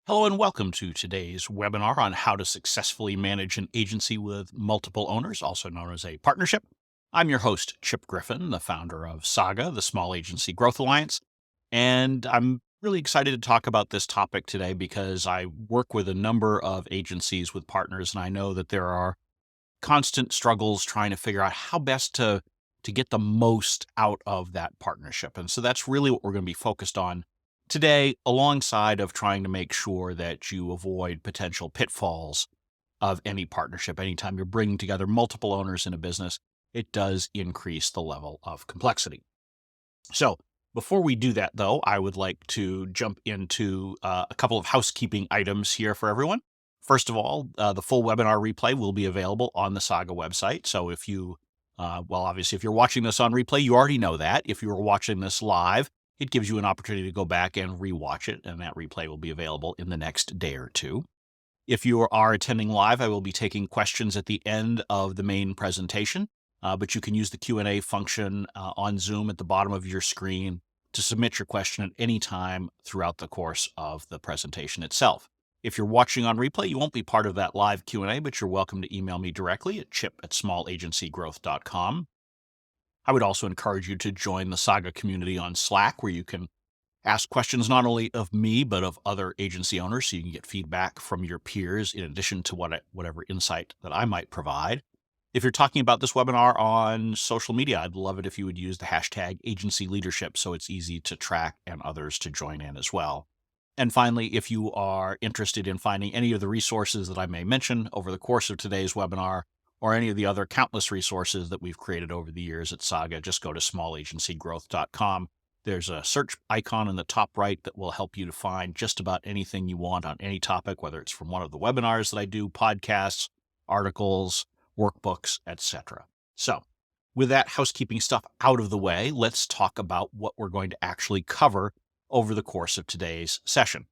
Hello and welcome to today's webinar on how to successfully manage an agency with multiple owners, also known as a partnership. I'm your host, Chip Griffin, the founder of Saga, the Small Agency Growth Alliance. And I'm really excited to talk about this topic today because I work with a number of agencies with partners, and I know that there are constant struggles trying to figure out how best to get the most out of that partnership. And so that's really what we're going to be focused on today, alongside of trying to make sure that you avoid potential pitfalls of any partnership. Anytime you're bringing together multiple owners in a business, it does increase the level of complexity. So before we do that, though, I would like to jump into a couple of housekeeping items here for everyone. First of all, the full webinar replay will be available on the Saga website. So if you, obviously, if you're watching this on replay, you already know that. If you are watching this live, it gives you an opportunity to go back and rewatch it, and that replay will be available in the next day or two. If you are attending live, I will be taking questions at the end of the main presentation, but you can use the Q&A function on Zoom at the bottom of your screen to submit your question at any time throughout the course of the presentation itself. If you're watching on replay, you won't be part of that live Q&A, but you're welcome to email me directly at chip@smalagencygrowth.com. I would also encourage you to join the Saga community on Slack, where you can ask questions not only of me, but of other agency owners, so you can get feedback from your peers in addition to whatever insight that I might provide. If you're talking about this webinar on social media, I'd love it if you would use the hashtag agency leadership so it's easy to track and others to join in as well. And finally, if you are interested in finding any of the resources that I may mention over the course of today's webinar, or any of the other countless resources that we've created over the years at Saga, just go to smalagencygrowth.com. There's a search icon in the top right that will help you to find just about anything you want on any topic, whether it's from one of the webinars that I do, podcasts, articles, workbooks, etc. So with that housekeeping stuff out of the way, let's talk about what we're going to actually cover over the course of today's session.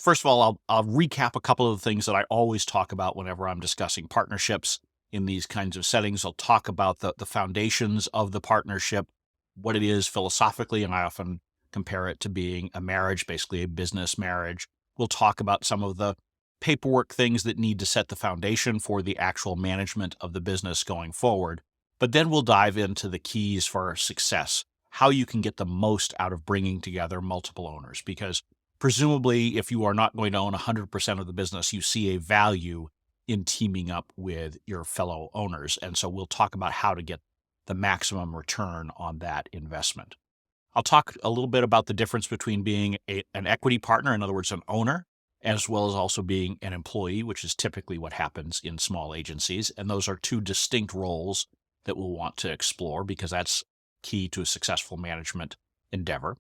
First of all, I'll recap a couple of the things that I always talk about whenever I'm discussing partnerships in these kinds of settings. I'll talk about the foundations of the partnership, what it is philosophically, and I often compare it to being a marriage, basically a business marriage. We'll talk about some of the paperwork things that need to set the foundation for the actual management of the business going forward. But then we'll dive into the keys for success, how you can get the most out of bringing together multiple owners. Because presumably, if you are not going to own 100% of the business, you see a value in teaming up with your fellow owners. And so we'll talk about how to get the maximum return on that investment. I'll talk a little bit about the difference between being an equity partner, in other words, an owner, as well as also being an employee, which is typically what happens in small agencies. And those are two distinct roles that we'll want to explore because that's key to a successful management endeavor.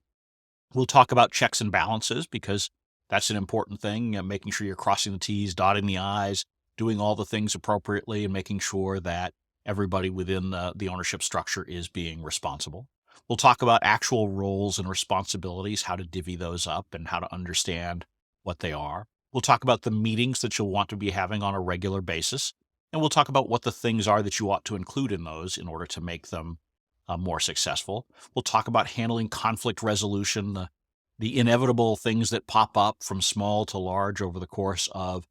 We'll talk about checks and balances because that's an important thing, making sure you're crossing the T's, dotting the I's, doing all the things appropriately, and making sure that everybody within the ownership structure is being responsible. We'll talk about actual roles and responsibilities, how to divvy those up and how to understand what they are. We'll talk about the meetings that you'll want to be having on a regular basis. And we'll talk about what the things are that you ought to include in those in order to make them more successful. We'll talk about handling conflict resolution, the inevitable things that pop up from small to large over the course of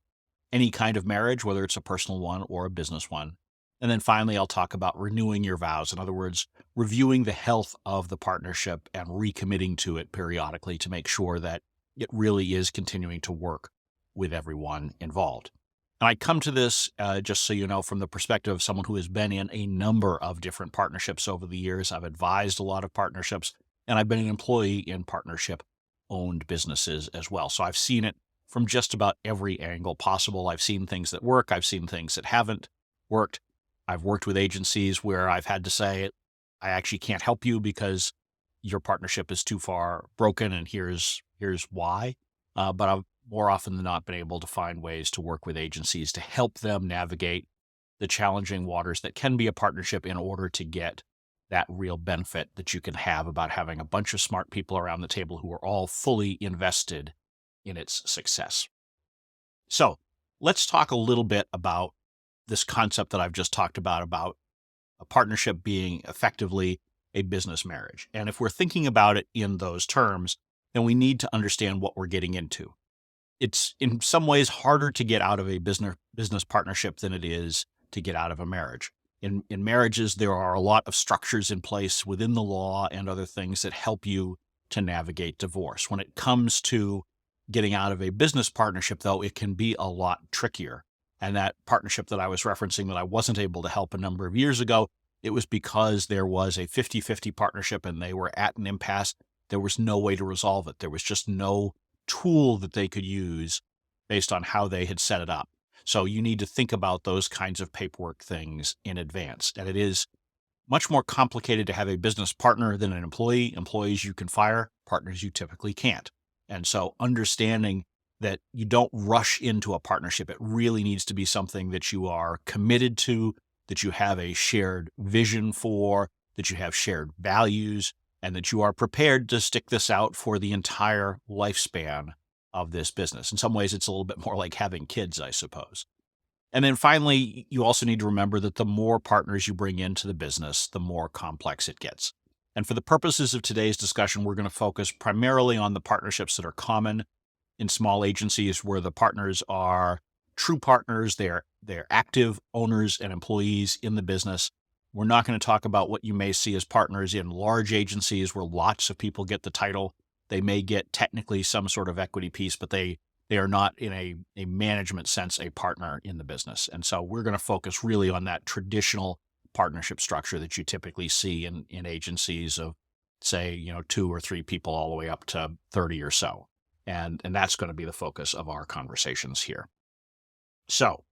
any kind of marriage, whether it's a personal one or a business one. And then finally, I'll talk about renewing your vows. In other words, reviewing the health of the partnership and recommitting to it periodically to make sure that it really is continuing to work with everyone involved. And I come to this, just so you know, from the perspective of someone who has been in a number of different partnerships over the years. I've advised a lot of partnerships, and I've been an employee in partnership-owned businesses as well. So I've seen it from just about every angle possible. I've seen things that work. I've seen things that haven't worked. I've worked with agencies where I've had to say, I actually can't help you because your partnership is too far broken, and here's why. But I've more often than not been able to find ways to work with agencies to help them navigate the challenging waters that can be a partnership in order to get that real benefit that you can have about having a bunch of smart people around the table who are all fully invested in its success. So let's talk a little bit about this concept that I've just talked about a partnership being effectively a business marriage. And if we're thinking about it in those terms, then we need to understand what we're getting into. It's in some ways harder to get out of a business partnership than it is to get out of a marriage. In marriages, there are a lot of structures in place within the law and other things that help you to navigate divorce. When it comes to getting out of a business partnership, though, it can be a lot trickier. And that partnership that I was referencing that I wasn't able to help a number of years ago, it was because there was a 50-50 partnership and they were at an impasse. There was no way to resolve it. There was just no tool that they could use based on how they had set it up. So you need to think about those kinds of paperwork things in advance. And it is much more complicated to have a business partner than an employee. Employees you can fire, partners you typically can't. And so understanding that you don't rush into a partnership, it really needs to be something that you are committed to, that you have a shared vision for, that you have shared values, and that you are prepared to stick this out for the entire lifespan of this business. In some ways, it's a little bit more like having kids, I suppose. And then finally, you also need to remember that the more partners you bring into the business, the more complex it gets. And for the purposes of today's discussion, we're going to focus primarily on the partnerships that are common in small agencies where the partners are true partners, they're active owners and employees in the business. We're not going to talk about what you may see as partners in large agencies where lots of people get the title. They may get technically some sort of equity piece, but they are not in a management sense a partner in the business. And so we're going to focus really on that traditional partnership structure that you typically see in agencies of, say, 2 or 3 people all the way up to 30 or so. And that's going to be the focus of our conversations here. So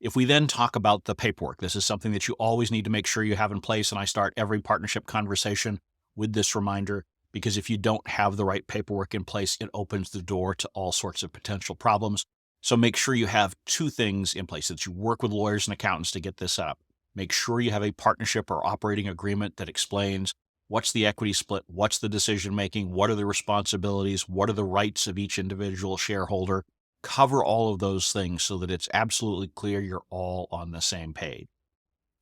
if we then talk about the paperwork, this is something that you always need to make sure you have in place. And I start every partnership conversation with this reminder, because if you don't have the right paperwork in place, it opens the door to all sorts of potential problems. So make sure you have 2 things in place, that you work with lawyers and accountants to get this set up. Make sure you have a partnership or operating agreement that explains what's the equity split, what's the decision making, what are the responsibilities, what are the rights of each individual shareholder. Cover all of those things so that it's absolutely clear you're all on the same page.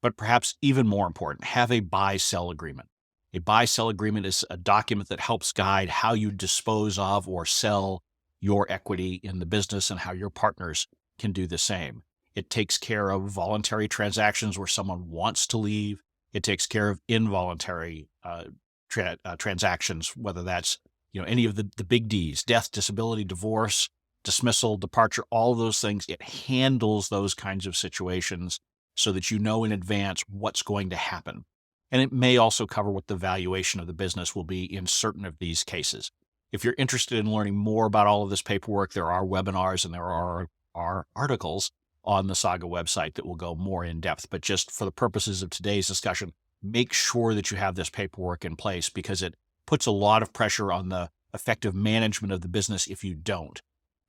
But perhaps even more important, have a buy-sell agreement. A buy-sell agreement is a document that helps guide how you dispose of or sell your equity in the business and how your partners can do the same. It takes care of voluntary transactions where someone wants to leave. It takes care of involuntary transactions, whether that's any of the big Ds, death, disability, divorce, dismissal, departure, all of those things. It handles those kinds of situations so that you know in advance what's going to happen. And it may also cover what the valuation of the business will be in certain of these cases. If you're interested in learning more about all of this paperwork, there are webinars and there are articles on the Saga website that will go more in depth. But just for the purposes of today's discussion, make sure that you have this paperwork in place, because it puts a lot of pressure on the effective management of the business if you don't.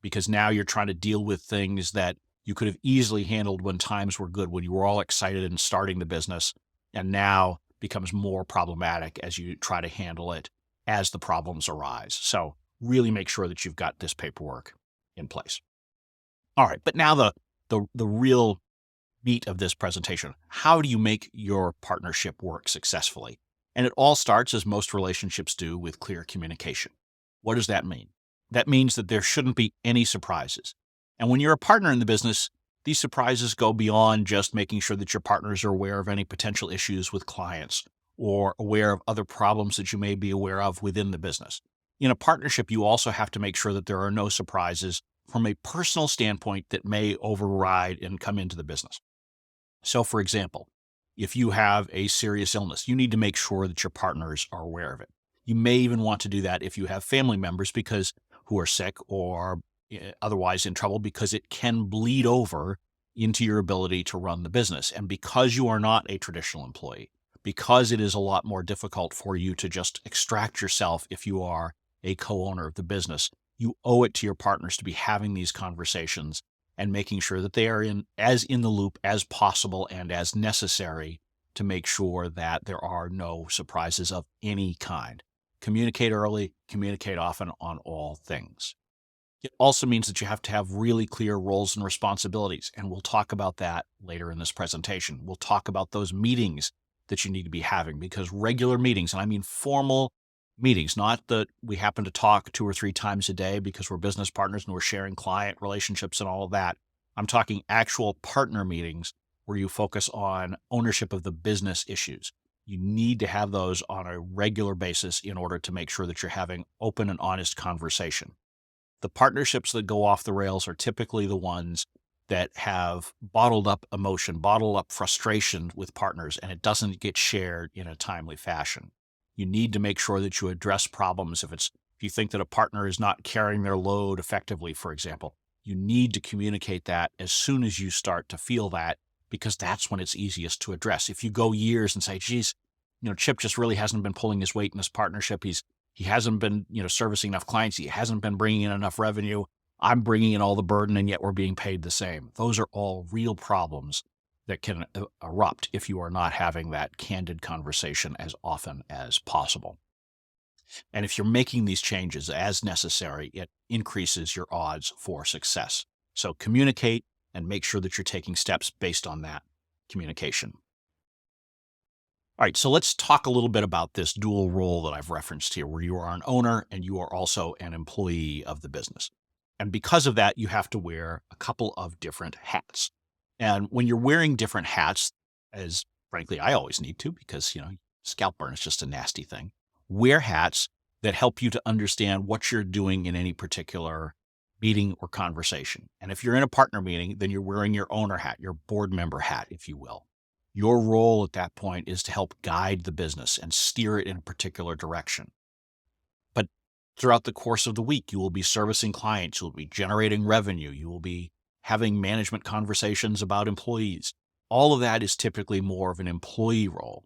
Because now you're trying to deal with things that you could have easily handled when times were good, when you were all excited and starting the business, and now becomes more problematic as you try to handle it as the problems arise. So really make sure that you've got this paperwork in place. All right, but now the real meat of this presentation. How do you make your partnership work successfully? And it all starts, as most relationships do, with clear communication. What does that mean? That means that there shouldn't be any surprises. And when you're a partner in the business, these surprises go beyond just making sure that your partners are aware of any potential issues with clients or aware of other problems that you may be aware of within the business. In a partnership, you also have to make sure that there are no surprises from a personal standpoint that may override and come into the business. So, for example, if you have a serious illness, you need to make sure that your partners are aware of it. You may even want to do that if you have family members who are sick or otherwise in trouble, because it can bleed over into your ability to run the business. And because you are not a traditional employee, because it is a lot more difficult for you to just extract yourself if you are a co-owner of the business, you owe it to your partners to be having these conversations and making sure that they are in the loop as possible and as necessary to make sure that there are no surprises of any kind. Communicate early, communicate often on all things. It also means that you have to have really clear roles and responsibilities, and we'll talk about that later in this presentation. We'll talk about those meetings that you need to be having, because regular meetings, and I mean formal Meetings, not that we happen to talk 2 or 3 times a day because we're business partners and we're sharing client relationships and all of that. I'm talking actual partner meetings where you focus on ownership of the business issues. You need to have those on a regular basis in order to make sure that you're having open and honest conversation. The partnerships that go off the rails are typically the ones that have bottled up emotion, bottled up frustration with partners, and it doesn't get shared in a timely fashion. You need to make sure that you address problems. If you think that a partner is not carrying their load effectively, for example, you need to communicate that as soon as you start to feel that, because that's when it's easiest to address. If you go years and say, geez, Chip just really hasn't been pulling his weight in this partnership. He hasn't been, servicing enough clients. He hasn't been bringing in enough revenue. I'm bringing in all the burden, and yet we're being paid the same. Those are all real problems that can erupt if you are not having that candid conversation as often as possible. And if you're making these changes as necessary, it increases your odds for success. So communicate and make sure that you're taking steps based on that communication. All right, so let's talk a little bit about this dual role that I've referenced here, where you are an owner and you are also an employee of the business. And because of that, you have to wear a couple of different hats. And when you're wearing different hats, as frankly, I always need to, because, scalp burn is just a nasty thing, wear hats that help you to understand what you're doing in any particular meeting or conversation. And if you're in a partner meeting, then you're wearing your owner hat, your board member hat, if you will. Your role at that point is to help guide the business and steer it in a particular direction. But throughout the course of the week, you will be servicing clients, you will be generating revenue, you will be having management conversations about employees. All of that is typically more of an employee role.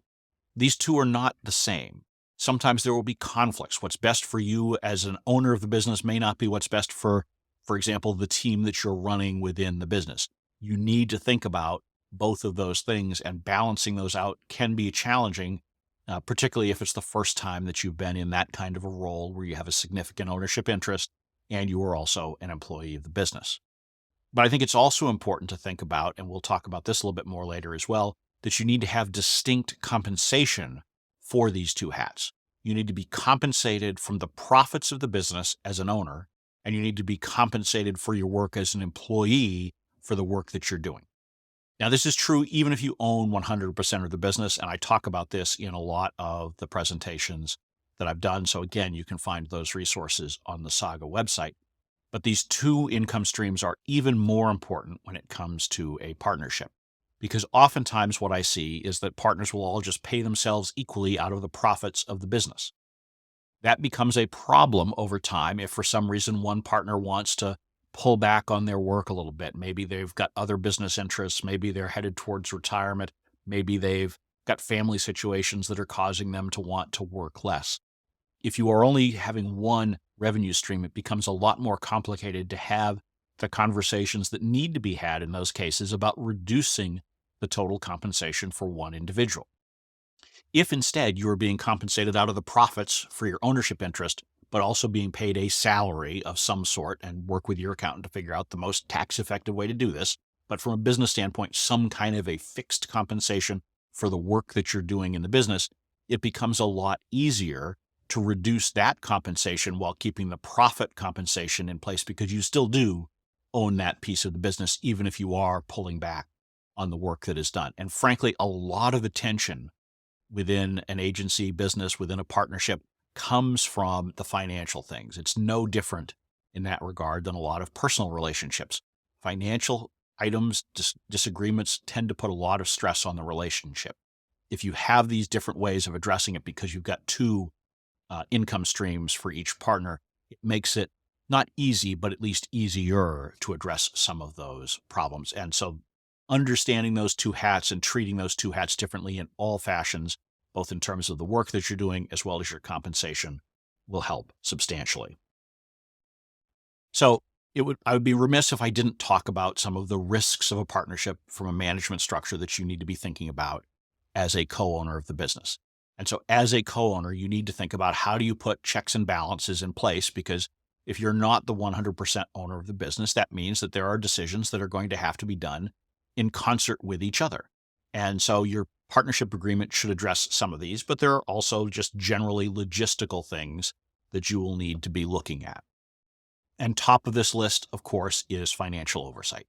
These two are not the same. Sometimes there will be conflicts. What's best for you as an owner of the business may not be what's best for example, the team that you're running within the business. You need to think about both of those things, and balancing those out can be challenging, particularly if it's the first time that you've been in that kind of a role where you have a significant ownership interest and you are also an employee of the business. But I think it's also important to think about, and we'll talk about this a little bit more later as well, that you need to have distinct compensation for these two hats. You need to be compensated from the profits of the business as an owner, and you need to be compensated for your work as an employee for the work that you're doing. Now, this is true even if you own 100% of the business, and I talk about this in a lot of the presentations that I've done. So again, you can find those resources on the Saga website. But these two income streams are even more important when it comes to a partnership, because oftentimes what I see is that partners will all just pay themselves equally out of the profits of the business. That becomes a problem over time if for some reason one partner wants to pull back on their work a little bit. Maybe they've got other business interests. Maybe they're headed towards retirement. Maybe they've got family situations that are causing them to want to work less. If you are only having one revenue stream, it becomes a lot more complicated to have the conversations that need to be had in those cases about reducing the total compensation for one individual. If instead you are being compensated out of the profits for your ownership interest, but also being paid a salary of some sort, and work with your accountant to figure out the most tax-effective way to do this, but from a business standpoint, some kind of a fixed compensation for the work that you're doing in the business, it becomes a lot easier to reduce that compensation while keeping the profit compensation in place, because you still do own that piece of the business, even if you are pulling back on the work that is done. And frankly, a lot of the tension within an agency business, within a partnership, comes from the financial things. It's no different in that regard than a lot of personal relationships. Financial items, disagreements tend to put a lot of stress on the relationship. If you have these different ways of addressing it because you've got two income streams for each partner, it makes it not easy, but at least easier to address some of those problems. And so understanding those two hats and treating those two hats differently in all fashions, both in terms of the work that you're doing as well as your compensation, will help substantially. So I would be remiss if I didn't talk about some of the risks of a partnership from a management structure that you need to be thinking about as a co-owner of the business. And so as a co-owner, you need to think about how do you put checks and balances in place, because if you're not the 100% owner of the business, that means that there are decisions that are going to have to be done in concert with each other. And so you're Partnership agreement should address some of these, but there are also just generally logistical things that you will need to be looking at. And top of this list, of course, is financial oversight.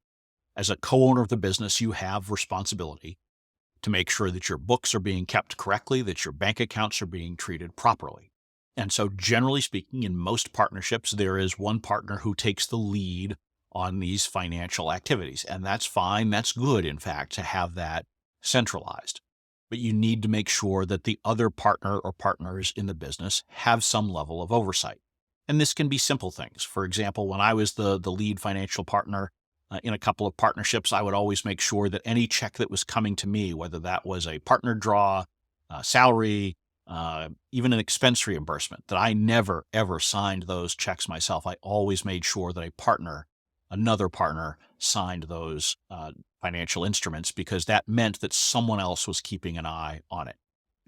As a co-owner of the business, you have responsibility to make sure that your books are being kept correctly, that your bank accounts are being treated properly. And so generally speaking, in most partnerships, there is one partner who takes the lead on these financial activities. And that's fine. That's good, in fact, to have that centralized. But you need to make sure that the other partner or partners in the business have some level of oversight. And this can be simple things. For example, when I was the lead financial partner in a couple of partnerships, I would always make sure that any check that was coming to me, whether that was a partner draw, salary, even an expense reimbursement, that I never, ever signed those checks myself. I always made sure that another partner, signed those financial instruments, because that meant that someone else was keeping an eye on it.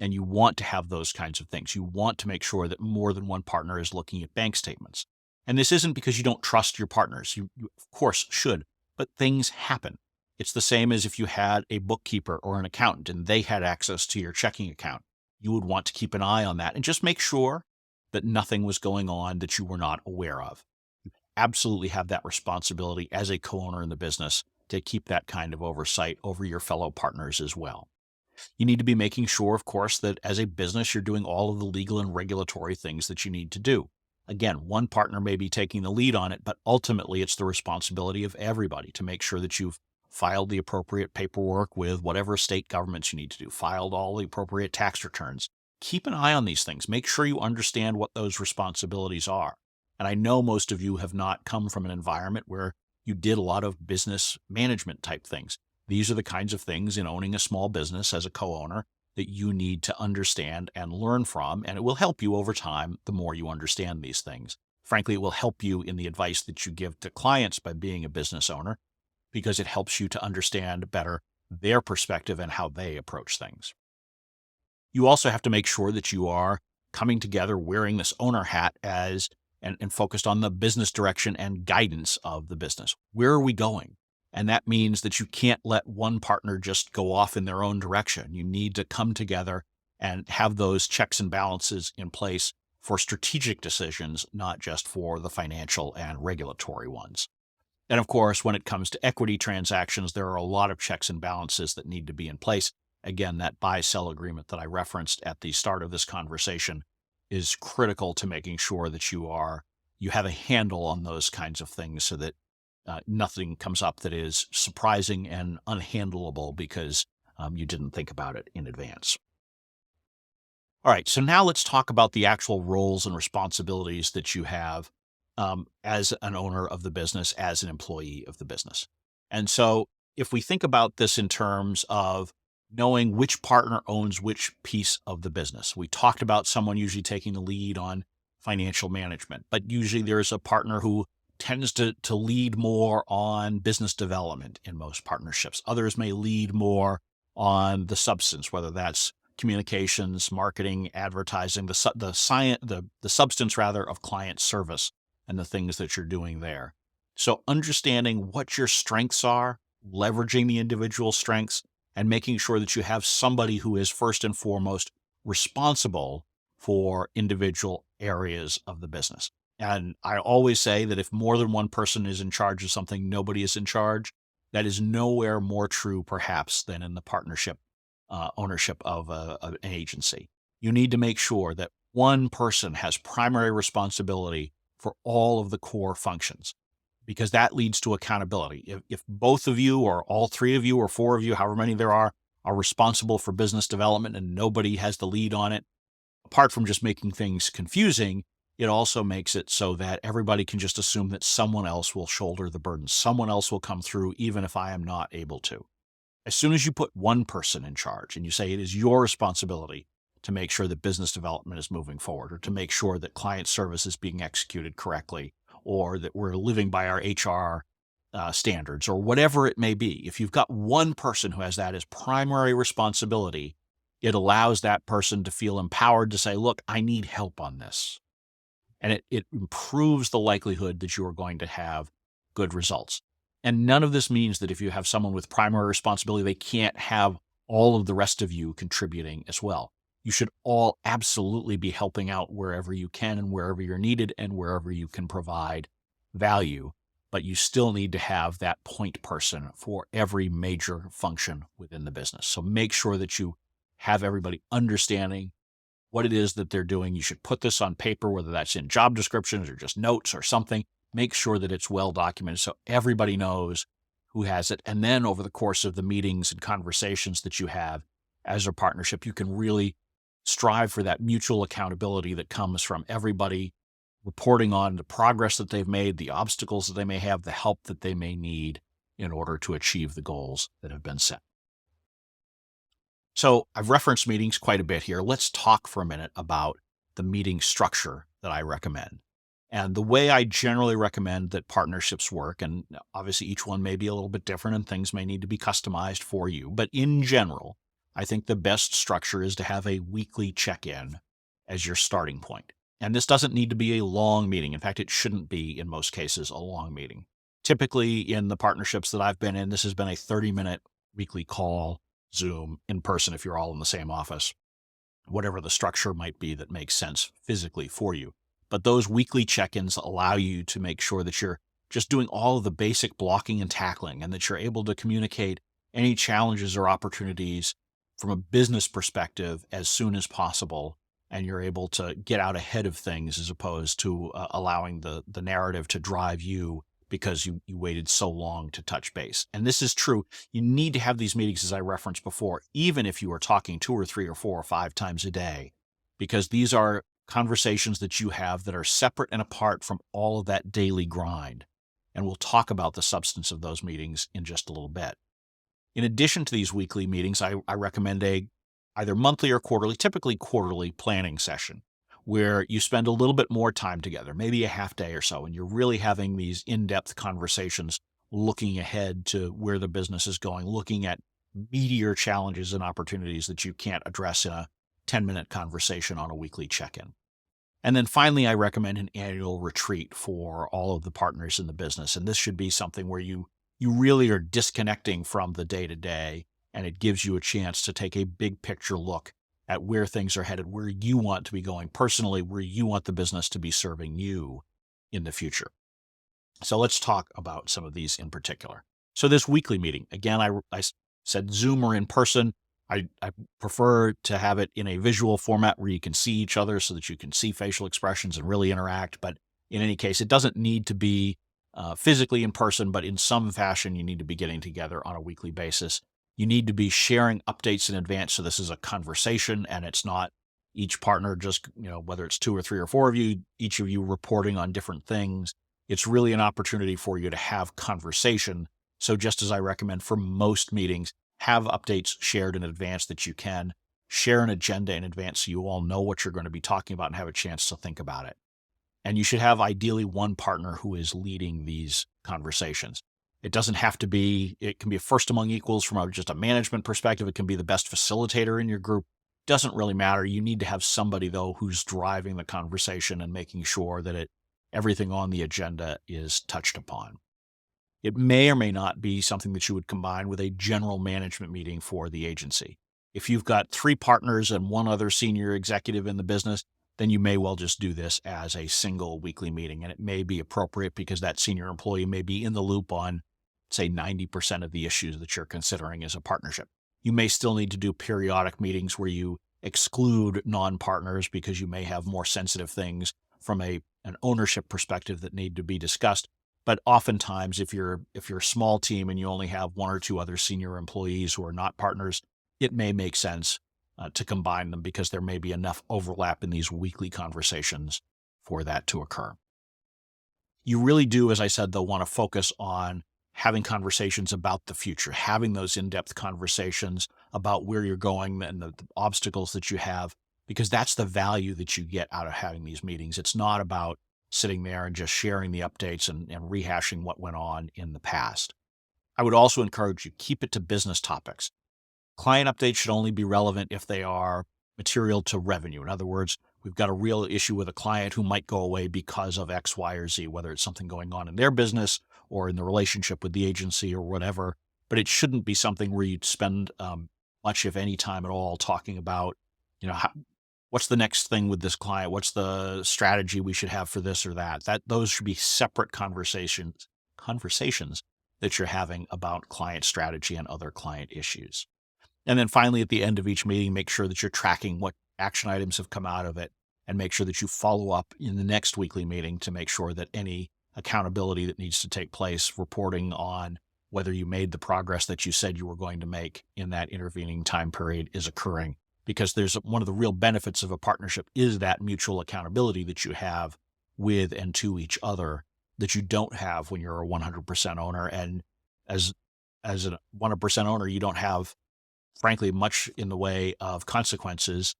And you want to have those kinds of things. You want to make sure that more than one partner is looking at bank statements. And this isn't because you don't trust your partners. You of course should, but things happen. It's the same as if you had a bookkeeper or an accountant and they had access to your checking account. You would want to keep an eye on that and just make sure that nothing was going on that you were not aware of. You absolutely have that responsibility as a co-owner in the business to keep that kind of oversight over your fellow partners as well. You need to be making sure, of course, that as a business, you're doing all of the legal and regulatory things that you need to do. Again, one partner may be taking the lead on it, but ultimately it's the responsibility of everybody to make sure that you've filed the appropriate paperwork with whatever state governments you need to do, filed all the appropriate tax returns. Keep an eye on these things. Make sure you understand what those responsibilities are. And I know most of you have not come from an environment where you did a lot of business management type things. These are the kinds of things in owning a small business as a co-owner that you need to understand and learn from, and it will help you over time the more you understand these things. Frankly, it will help you in the advice that you give to clients by being a business owner, because it helps you to understand better their perspective and how they approach things. You also have to make sure that you are coming together wearing this owner hat and focused on the business direction and guidance of the business. Where are we going? And that means that you can't let one partner just go off in their own direction. You need to come together and have those checks and balances in place for strategic decisions, not just for the financial and regulatory ones. And of course, when it comes to equity transactions, there are a lot of checks and balances that need to be in place. Again, that buy-sell agreement that I referenced at the start of this conversation is critical to making sure that you have a handle on those kinds of things so that nothing comes up that is surprising and unhandleable because you didn't think about it in advance. All right, so now let's talk about the actual roles and responsibilities that you have as an owner of the business, as an employee of the business. And so if we think about this in terms of knowing which partner owns which piece of the business, we talked about someone usually taking the lead on financial management, but usually there's a partner who tends to lead more on business development in most partnerships. Others may lead more on the substance, whether that's communications, marketing, advertising, the substance rather of client service and the things that you're doing there. So understanding what your strengths are, leveraging the individual strengths, and making sure that you have somebody who is first and foremost responsible for individual areas of the business. And I always say that if more than one person is in charge of something, nobody is in charge. That is nowhere more true, perhaps, than in the partnership ownership of an agency. You need to make sure that one person has primary responsibility for all of the core functions, because that leads to accountability. If both of you or all three of you or four of you, however many there are responsible for business development and nobody has the lead on it, apart from just making things confusing, it also makes it so that everybody can just assume that someone else will shoulder the burden. Someone else will come through even if I am not able to. As soon as you put one person in charge and you say it is your responsibility to make sure that business development is moving forward, or to make sure that client service is being executed correctly, or that we're living by our HR standards, or whatever it may be, if you've got one person who has that as primary responsibility, it allows that person to feel empowered to say, look, I need help on this. And it improves the likelihood that you are going to have good results. And none of this means that if you have someone with primary responsibility, they can't have all of the rest of you contributing as well. You should all absolutely be helping out wherever you can and wherever you're needed and wherever you can provide value. But you still need to have that point person for every major function within the business. So make sure that you have everybody understanding what it is that they're doing. You should put this on paper, whether that's in job descriptions or just notes or something. Make sure that it's well documented so everybody knows who has it. And then over the course of the meetings and conversations that you have as a partnership, you can really strive for that mutual accountability that comes from everybody reporting on the progress that they've made, the obstacles that they may have, the help that they may need in order to achieve the goals that have been set. So I've referenced meetings quite a bit here. Let's talk for a minute about the meeting structure that I recommend. And the way I generally recommend that partnerships work, and obviously each one may be a little bit different and things may need to be customized for you, but in general, I think the best structure is to have a weekly check-in as your starting point. And this doesn't need to be a long meeting. In fact, it shouldn't be, in most cases, a long meeting. Typically, in the partnerships that I've been in, this has been a 30-minute weekly call, Zoom, in person if you're all in the same office, whatever the structure might be that makes sense physically for you. But those weekly check-ins allow you to make sure that you're just doing all of the basic blocking and tackling and that you're able to communicate any challenges or opportunities from a business perspective as soon as possible, and you're able to get out ahead of things as opposed to allowing the narrative to drive you because you waited so long to touch base. And this is true. You need to have these meetings, as I referenced before, even if you are talking 2 or 3 or 4 or 5 times a day, because these are conversations that you have that are separate and apart from all of that daily grind. And we'll talk about the substance of those meetings in just a little bit. In addition to these weekly meetings, I recommend either monthly or quarterly, typically quarterly planning session, where you spend a little bit more time together, maybe a half day or so, and you're really having these in-depth conversations, looking ahead to where the business is going, looking at meatier challenges and opportunities that you can't address in a 10-minute conversation on a weekly check-in. And then finally, I recommend an annual retreat for all of the partners in the business. And this should be something where you really are disconnecting from the day-to-day, and it gives you a chance to take a big picture look at where things are headed, where you want to be going personally, where you want the business to be serving you in the future. So let's talk about some of these in particular. So this weekly meeting, again, I said Zoom or in person. I prefer to have it in a visual format where you can see each other so that you can see facial expressions and really interact. But in any case, it doesn't need to be physically in person, but in some fashion, you need to be getting together on a weekly basis. You need to be sharing updates in advance. So this is a conversation and it's not each partner just, whether it's 2 or 3 or 4 of you, each of you reporting on different things. It's really an opportunity for you to have conversation. So just as I recommend for most meetings, have updates shared in advance that you can share an agenda in advance so you all know what you're going to be talking about and have a chance to think about it. And you should have ideally one partner who is leading these conversations. It doesn't have to be, it can be a first among equals from just a management perspective. It can be the best facilitator in your group. Doesn't really matter. You need to have somebody, though, who's driving the conversation and making sure that everything on the agenda is touched upon. It may or may not be something that you would combine with a general management meeting for the agency. If you've got 3 partners and 1 other senior executive in the business, then you may well just do this as a single weekly meeting. And it may be appropriate because that senior employee may be in the loop on, say, 90% of the issues that you're considering as a partnership. You may still need to do periodic meetings where you exclude non-partners because you may have more sensitive things from an ownership perspective that need to be discussed. But oftentimes, if you're a small team and you only have 1 or 2 other senior employees who are not partners, it may make sense to combine them because there may be enough overlap in these weekly conversations for that to occur. You really do, as I said, though, want to focus on having conversations about the future, having those in-depth conversations about where you're going and the obstacles that you have, because that's the value that you get out of having these meetings. It's not about sitting there and just sharing the updates and rehashing what went on in the past. I would also encourage you, keep it to business topics. Client updates should only be relevant if they are material to revenue. In other words, we've got a real issue with a client who might go away because of X, Y, or Z, whether it's something going on in their business or in the relationship with the agency or whatever. But it shouldn't be something where you'd spend much, if any time at all, talking about, how, what's the next thing with this client? What's the strategy we should have for this or that? Those should be separate conversations that you're having about client strategy and other client issues. And then finally, at the end of each meeting, make sure that you're tracking what action items have come out of it, and make sure that you follow up in the next weekly meeting to make sure that any accountability that needs to take place, reporting on whether you made the progress that you said you were going to make in that intervening time period, is occurring. Because there's one of the real benefits of a partnership is that mutual accountability that you have with and to each other that you don't have when you're a 100% owner. And as a 100% owner, you don't have, frankly, much in the way of consequences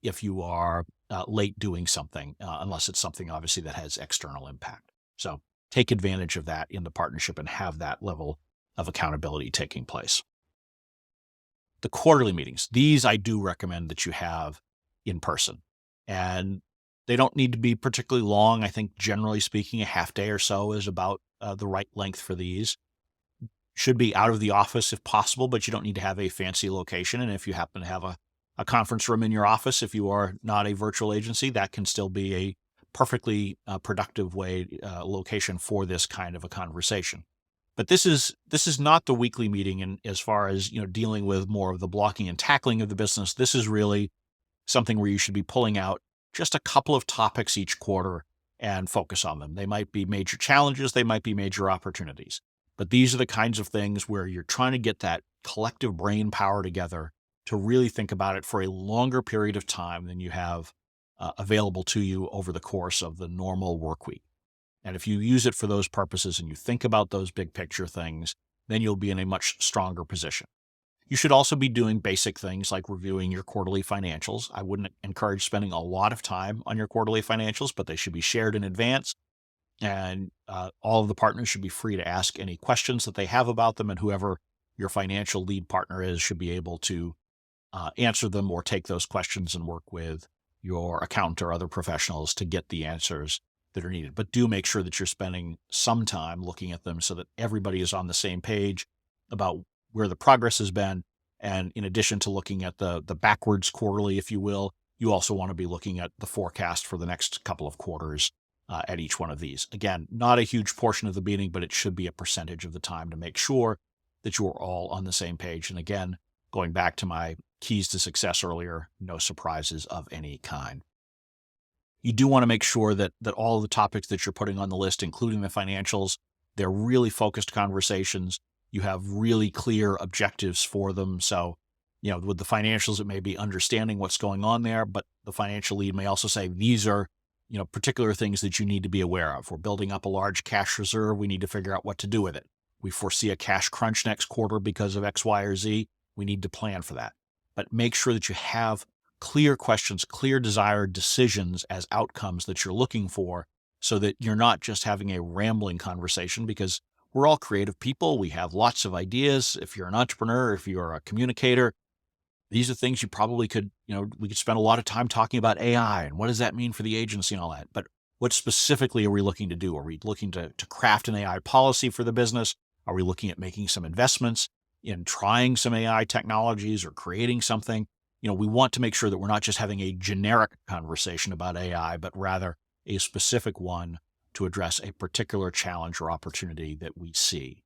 if you are late doing something, unless it's something obviously that has external impact. So take advantage of that in the partnership and have that level of accountability taking place. The quarterly meetings, these I do recommend that you have in person, and they don't need to be particularly long. I think generally speaking, a half day or so is about the right length for these. Should be out of the office if possible, but you don't need to have a fancy location. And if you happen to have a conference room in your office, if you are not a virtual agency, that can still be a perfectly productive location for this kind of a conversation. But this is not the weekly meeting, and as far as dealing with more of the blocking and tackling of the business, this is really something where you should be pulling out just a couple of topics each quarter and focus on them. They might be major challenges, they might be major opportunities. But these are the kinds of things where you're trying to get that collective brain power together to really think about it for a longer period of time than you have available to you over the course of the normal work week. And if you use it for those purposes and you think about those big picture things, then you'll be in a much stronger position. You should also be doing basic things like reviewing your quarterly financials. I wouldn't encourage spending a lot of time on your quarterly financials, but they should be shared in advance. And all of the partners should be free to ask any questions that they have about them, and whoever your financial lead partner is should be able to answer them or take those questions and work with your accountant or other professionals to get the answers that are needed. But do make sure that you're spending some time looking at them so that everybody is on the same page about where the progress has been. And in addition to looking at the backwards quarterly, if you will, you also want to be looking at the forecast for the next couple of quarters at each one of these. Again, not a huge portion of the meeting, but it should be a percentage of the time to make sure that you're all on the same page. And again, going back to my keys to success earlier, no surprises of any kind. You do want to make sure that all of the topics that you're putting on the list, including the financials, they're really focused conversations. You have really clear objectives for them. So, with the financials, it may be understanding what's going on there, but the financial lead may also say, these are particular things that you need to be aware of. We're building up a large cash reserve. We need to figure out what to do with it. We foresee a cash crunch next quarter because of X, Y, or Z. We need to plan for that. But make sure that you have clear questions, clear desired decisions as outcomes that you're looking for, so that you're not just having a rambling conversation, because we're all creative people. We have lots of ideas. If you're an entrepreneur, if you're a communicator, these are things you probably could, we could spend a lot of time talking about AI and what does that mean for the agency and all that. But what specifically are we looking to do? Are we looking to craft an AI policy for the business? Are we looking at making some investments in trying some AI technologies or creating something? We want to make sure that we're not just having a generic conversation about AI, but rather a specific one to address a particular challenge or opportunity that we see.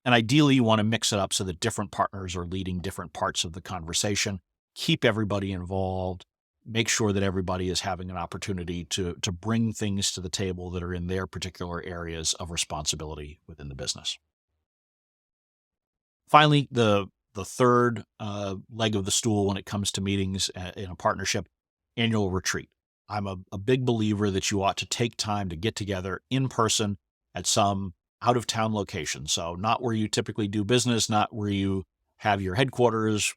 And ideally, you want to mix it up so that different partners are leading different parts of the conversation. Keep everybody involved. Make sure that everybody is having an opportunity to bring things to the table that are in their particular areas of responsibility within the business. Finally, the third leg of the stool when it comes to meetings in a partnership, annual retreat. I'm a big believer that you ought to take time to get together in person at some out-of-town location. So not where you typically do business, not where you have your headquarters.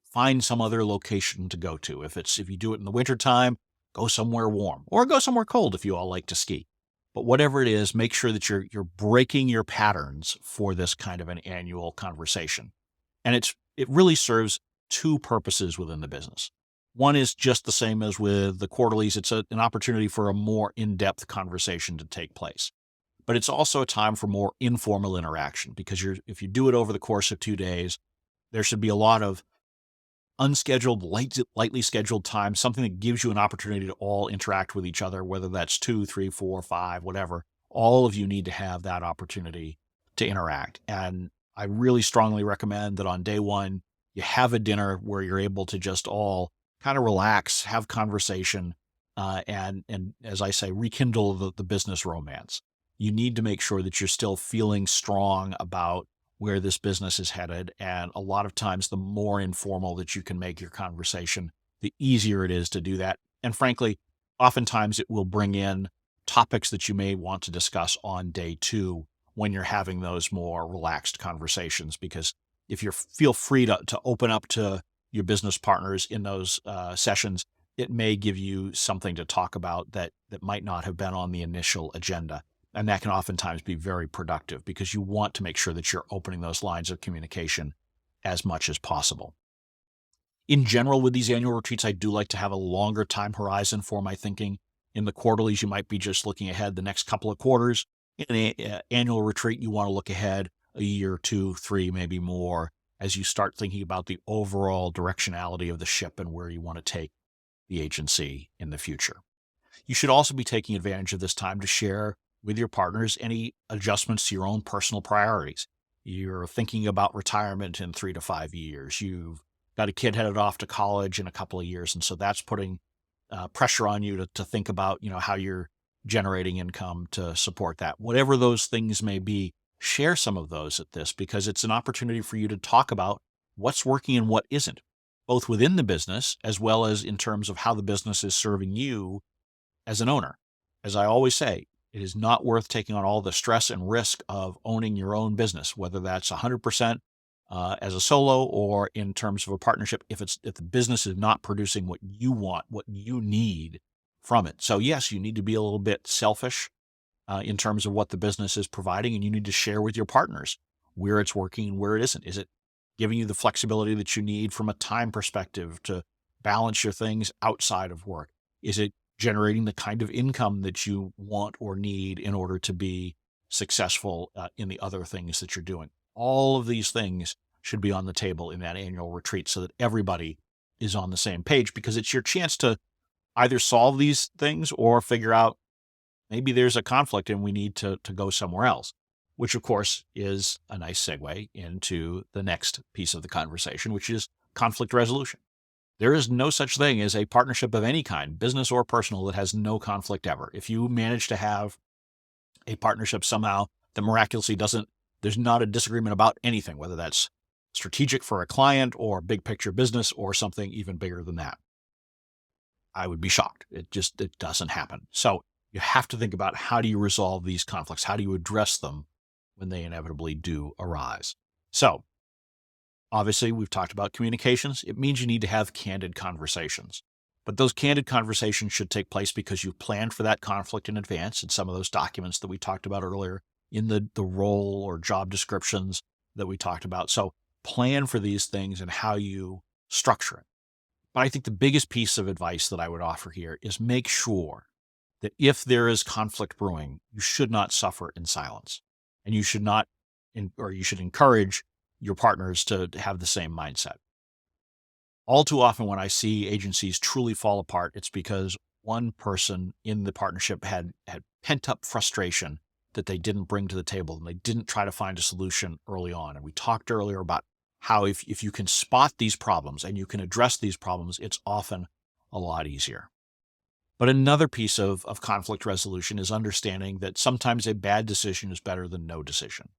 Find some other location to go to. If you do it in the wintertime, go somewhere warm, or go somewhere cold if you all like to ski. But whatever it is, make sure that you're breaking your patterns for this kind of an annual conversation. And it really serves two purposes within the business. One is just the same as with the quarterlies. It's an opportunity for a more in-depth conversation to take place. But it's also a time for more informal interaction, because if you do it over the course of 2 days, there should be a lot of unscheduled, lightly scheduled time, something that gives you an opportunity to all interact with each other, whether that's 2, 3, 4, 5, whatever. All of you need to have that opportunity to interact. And I really strongly recommend that on day one, you have a dinner where you're able to just all kind of relax, have conversation, and as I say, rekindle the business romance. You need to make sure that you're still feeling strong about where this business is headed. And a lot of times, the more informal that you can make your conversation, the easier it is to do that. And frankly, oftentimes it will bring in topics that you may want to discuss on day two when you're having those more relaxed conversations. Because if you feel free to open up to your business partners in those sessions, it may give you something to talk about that might not have been on the initial agenda. And that can oftentimes be very productive because you want to make sure that you're opening those lines of communication as much as possible. In general, with these annual retreats, I do like to have a longer time horizon for my thinking. In the quarterlies, you might be just looking ahead the next couple of quarters. In an annual retreat, you want to look ahead a year, 2, 3, maybe more, as you start thinking about the overall directionality of the ship and where you want to take the agency in the future. You should also be taking advantage of this time to share with your partners any adjustments to your own personal priorities. You're thinking about retirement in 3 to 5 years. You've got a kid headed off to college in a couple of years, and so that's putting pressure on you to think about, how you're generating income to support that. Whatever those things may be, share some of those at this because it's an opportunity for you to talk about what's working and what isn't, both within the business as well as in terms of how the business is serving you as an owner. As I always say, it is not worth taking on all the stress and risk of owning your own business, whether that's 100% as a solo or in terms of a partnership, if the business is not producing what you want, what you need from it. So yes, you need to be a little bit selfish in terms of what the business is providing, and you need to share with your partners where it's working and where it isn't. Is it giving you the flexibility that you need from a time perspective to balance your things outside of work? Is it generating the kind of income that you want or need in order to be successful in the other things that you're doing? All of these things should be on the table in that annual retreat so that everybody is on the same page, because it's your chance to either solve these things or figure out maybe there's a conflict and we need to go somewhere else, which of course is a nice segue into the next piece of the conversation, which is conflict resolution. There is no such thing as a partnership of any kind, business or personal, that has no conflict ever. If you manage to have a partnership somehow that miraculously there's not a disagreement about anything, whether that's strategic for a client or big picture business or something even bigger than that, I would be shocked. It doesn't happen. So you have to think about, how do you resolve these conflicts? How do you address them when they inevitably do arise? So obviously, we've talked about communications. It means you need to have candid conversations. But those candid conversations should take place because you've planned for that conflict in advance in some of those documents that we talked about earlier, in the role or job descriptions that we talked about. So plan for these things and how you structure it. But I think the biggest piece of advice that I would offer here is make sure that if there is conflict brewing, you should not suffer in silence. And you should not, or you should encourage your partners to have the same mindset. All too often when I see agencies truly fall apart, it's because one person in the partnership had pent up frustration that they didn't bring to the table, and they didn't try to find a solution early on. And we talked earlier about how if you can spot these problems and you can address these problems, it's often a lot easier. But another piece of conflict resolution is understanding that sometimes a bad decision is better than no decision.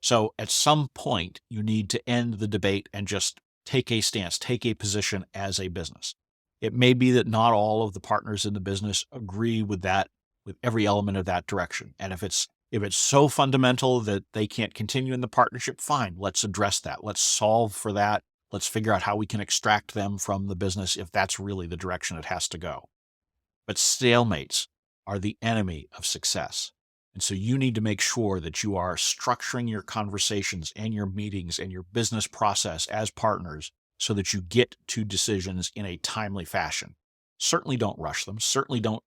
So at some point, you need to end the debate and just take a stance, take a position as a business. It may be that not all of the partners in the business agree with that, with every element of that direction. And if it's so fundamental that they can't continue in the partnership, fine, let's address that. Let's solve for that. Let's figure out how we can extract them from the business if that's really the direction it has to go. But stalemates are the enemy of success. And so you need to make sure that you are structuring your conversations and your meetings and your business process as partners so that you get to decisions in a timely fashion. Certainly don't rush them. Certainly don't,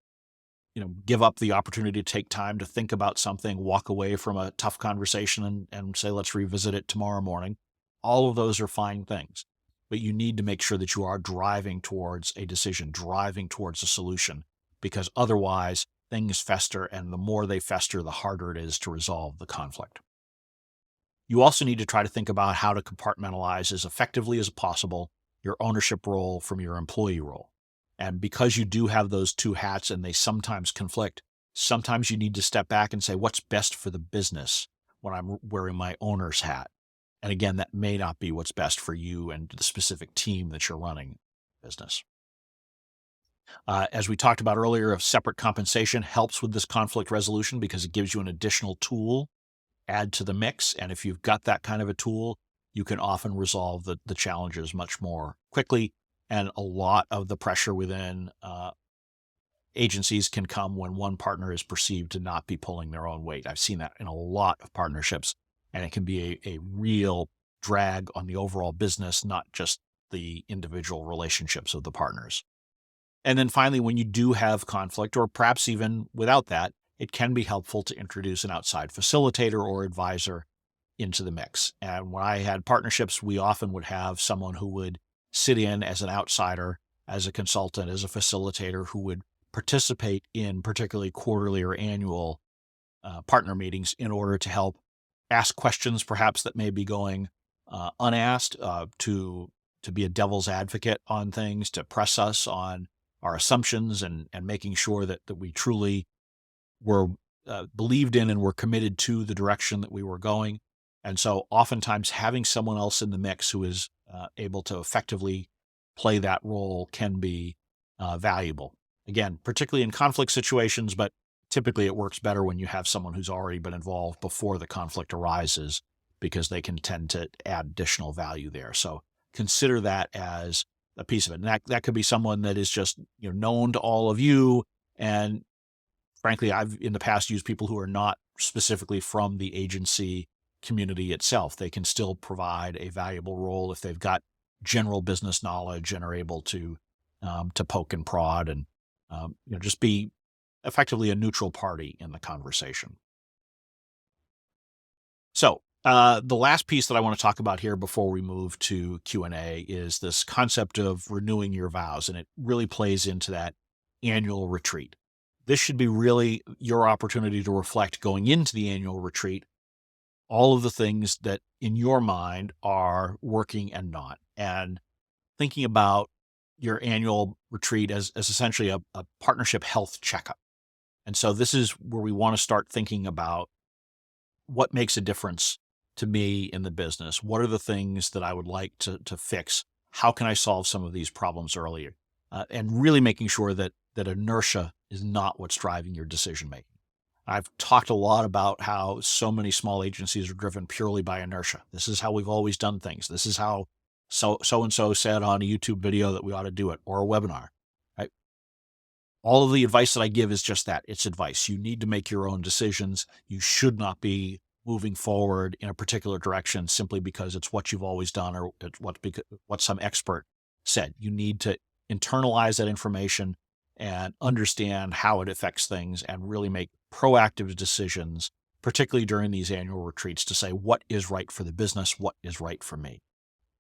give up the opportunity to take time to think about something, walk away from a tough conversation and say, let's revisit it tomorrow morning. All of those are fine things. but you need to make sure that you are driving towards a decision, driving towards a solution, because otherwise things fester, and the more they fester, the harder it is to resolve the conflict. You also need to try to think about how to compartmentalize as effectively as possible your ownership role from your employee role. And because you do have those two hats and they sometimes conflict, sometimes you need to step back and say, what's best for the business when I'm wearing my owner's hat? And again, that may not be what's best for you and the specific team that you're running business. As we talked about earlier, of separate compensation helps with this conflict resolution because it gives you an additional tool add to the mix. And if you've got that kind of a tool, you can often resolve the challenges much more quickly. And a lot of the pressure within agencies can come when one partner is perceived to not be pulling their own weight. I've seen that in a lot of partnerships, and it can be a real drag on the overall business, not just the individual relationships of the partners. And then finally, when you do have conflict, or perhaps even without that, it can be helpful to introduce an outside facilitator or advisor into the mix. And when I had partnerships, we often would have someone who would sit in as an outsider, as a consultant, as a facilitator, who would participate in particularly quarterly or annual partner meetings in order to help ask questions perhaps that may be going unasked, to be a devil's advocate on things, to press us on our assumptions, and making sure that we truly were believed in and were committed to the direction that we were going. And so oftentimes having someone else in the mix who is able to effectively play that role can be valuable. Again, particularly in conflict situations, but typically it works better when you have someone who's already been involved before the conflict arises, because they can tend to add additional value there. So consider that as a piece of it. And that could be someone that is just known to all of you. And frankly, I've in the past used people who are not specifically from the agency community itself. They can still provide a valuable role if they've got general business knowledge and are able to poke and prod and just be effectively a neutral party in the conversation. So the last piece that I want to talk about here before we move to Q&A is this concept of renewing your vows, and it really plays into that annual retreat. This should be really your opportunity to reflect going into the annual retreat, all of the things that in your mind are working and not, and thinking about your annual retreat as essentially a partnership health checkup. And so this is where we want to start thinking about what makes a difference to me in the business. What are the things that I would like to fix? How can I solve some of these problems earlier? And really making sure that inertia is not what's driving your decision making. I've talked a lot about how so many small agencies are driven purely by inertia. This is how we've always done things. This is how so-and-so said on a YouTube video that we ought to do it, or a webinar, right? All of the advice that I give is just that. It's advice. You need to make your own decisions. You should not be moving forward in a particular direction simply because it's what you've always done, or it's what some expert said. You need to internalize that information and understand how it affects things, and really make proactive decisions, particularly during these annual retreats, to say what is right for the business, what is right for me.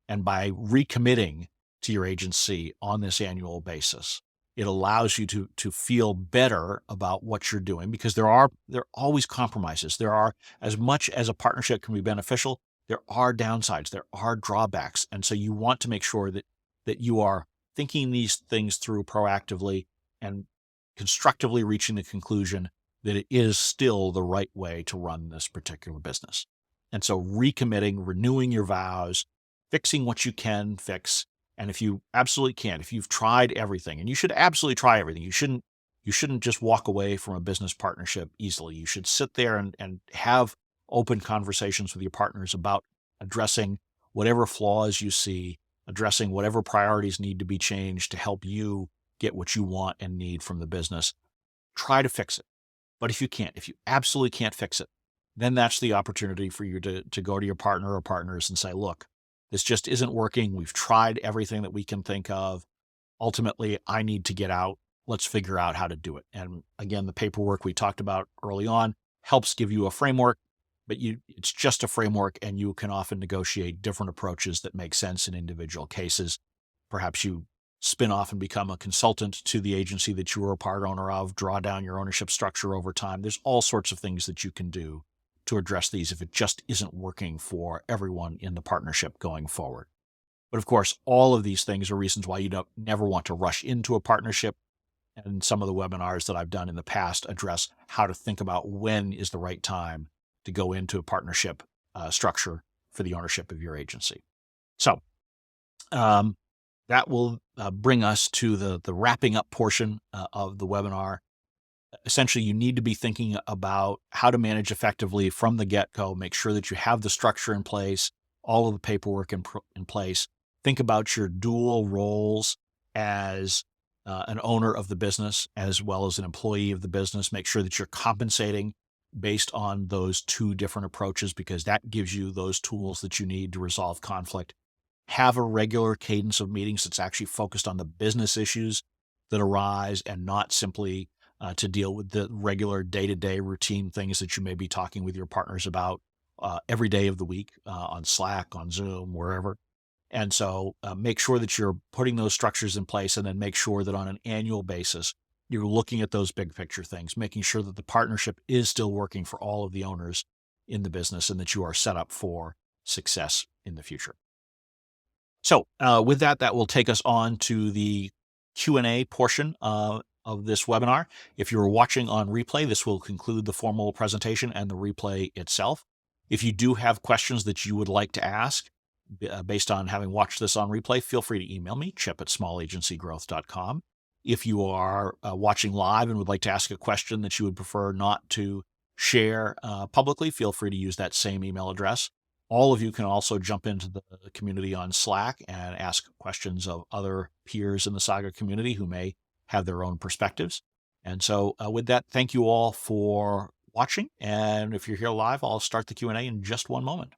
And by recommitting to your agency on this annual basis, it allows you to feel better about what you're doing, because there are always compromises. There are, as much as a partnership can be beneficial, there are downsides, there are drawbacks. And so you want to make sure that you are thinking these things through proactively and constructively reaching the conclusion that it is still the right way to run this particular business. And so recommitting, renewing your vows, fixing what you can fix. And if you absolutely can't, if you've tried everything, and you should absolutely try everything, you shouldn't just walk away from a business partnership easily. You should sit there and have open conversations with your partners about addressing whatever flaws you see, addressing whatever priorities need to be changed to help you get what you want and need from the business. Try to fix it. But if you can't, if you absolutely can't fix it, then that's the opportunity for you to go to your partner or partners and say, look, this just isn't working. We've tried everything that we can think of. Ultimately, I need to get out. Let's figure out how to do it. And again, the paperwork we talked about early on helps give you a framework, but it's just a framework, and you can often negotiate different approaches that make sense in individual cases. Perhaps you spin off and become a consultant to the agency that you were a part owner of, draw down your ownership structure over time. There's all sorts of things that you can do to address these if it just isn't working for everyone in the partnership going forward. But of course, all of these things are reasons why you don't never want to rush into a partnership. And some of the webinars that I've done in the past address how to think about when is the right time to go into a partnership structure for the ownership of your agency. So that will bring us to the wrapping up portion of the webinar. Essentially, you need to be thinking about how to manage effectively from the get-go. Make sure that you have the structure in place, all of the paperwork in place. Think about your dual roles as an owner of the business as well as an employee of the business. Make sure that you're compensating based on those two different approaches, because that gives you those tools that you need to resolve conflict. Have a regular cadence of meetings that's actually focused on the business issues that arise and not simply to deal with the regular day-to-day routine things that you may be talking with your partners about every day of the week on Slack, on Zoom, wherever. And so make sure that you're putting those structures in place, and then make sure that on an annual basis, you're looking at those big picture things, making sure that the partnership is still working for all of the owners in the business and that you are set up for success in the future. So with that, that will take us on to the Q&A portion of this webinar. If you're watching on replay, this will conclude the formal presentation and the replay itself. If you do have questions that you would like to ask based on having watched this on replay, feel free to email me, chip@small-agency-growth.com. If you are watching live and would like to ask a question that you would prefer not to share publicly, feel free to use that same email address. All of you can also jump into the community on Slack and ask questions of other peers in the Saga community who may have their own perspectives. And so with that, thank you all for watching. And if you're here live, I'll start the Q&A in just one moment.